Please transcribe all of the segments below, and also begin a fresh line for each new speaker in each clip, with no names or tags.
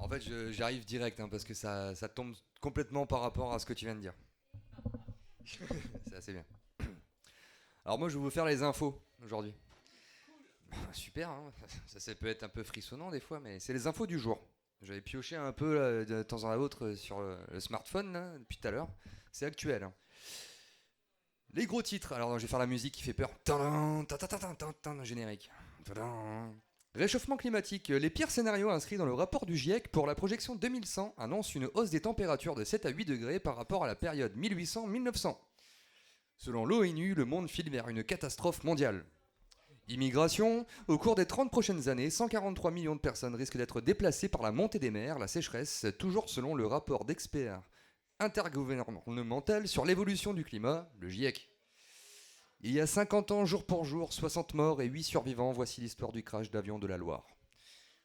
En fait, j'arrive direct parce que ça tombe complètement par rapport à ce que tu viens de dire. C'est assez bien. Alors moi, je vais vous faire les infos aujourd'hui. Super, hein. Ça peut être un peu frissonnant des fois, mais c'est les infos du jour. J'avais pioché un peu là, de temps en autre sur le smartphone là, depuis tout à l'heure. C'est actuel, hein. Les gros titres. Alors je vais faire la musique qui fait peur. Tadam, tadam, tadam, tadam, générique. Tadam. Réchauffement climatique. Les pires scénarios inscrits dans le rapport du GIEC pour la projection 2100 annoncent une hausse des températures de 7 à 8 degrés par rapport à la période 1800-1900. Selon l'ONU, le monde file vers une catastrophe mondiale. Immigration. Au cours des 30 prochaines années, 143 millions de personnes risquent d'être déplacées par la montée des mers, la sécheresse, toujours selon le rapport d'experts intergouvernemental sur l'évolution du climat, le GIEC. Il y a 50 ans, jour pour jour, 60 morts et 8 survivants, voici l'histoire du crash d'avion de la Loire.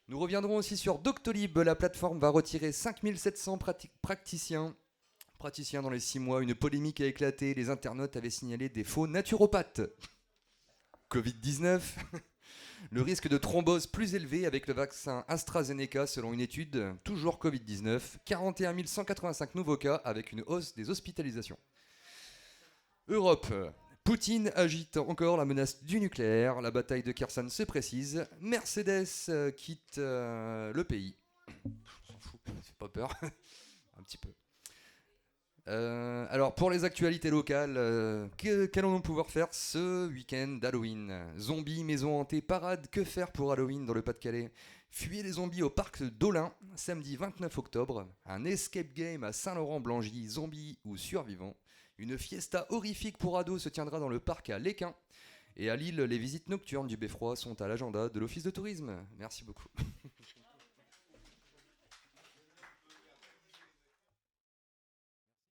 Nous reviendrons aussi sur Doctolib, la plateforme va retirer 5700 praticiens dans les 6 mois, une polémique a éclaté, les internautes avaient signalé des faux naturopathes. Covid-19, le risque de thrombose plus élevé avec le vaccin AstraZeneca selon une étude, toujours Covid-19, 41 185 nouveaux cas avec une hausse des hospitalisations. Europe, Poutine agite encore la menace du nucléaire, la bataille de Kherson se précise, Mercedes quitte le pays. On s'en fout, c'est pas peur, un petit peu. Alors pour les actualités locales, qu'allons-nous pouvoir faire ce week-end d'Halloween? Zombies, maison hantée, parade, que faire pour Halloween dans le Pas-de-Calais? Fuyez les zombies au parc d'Olin, samedi 29 octobre. Un escape game à Saint-Laurent-Blangy, zombies ou survivants. Une fiesta horrifique pour ados se tiendra dans le parc à Léquin. Et à Lille, les visites nocturnes du Beffroi sont à l'agenda de l'Office de tourisme. Merci beaucoup.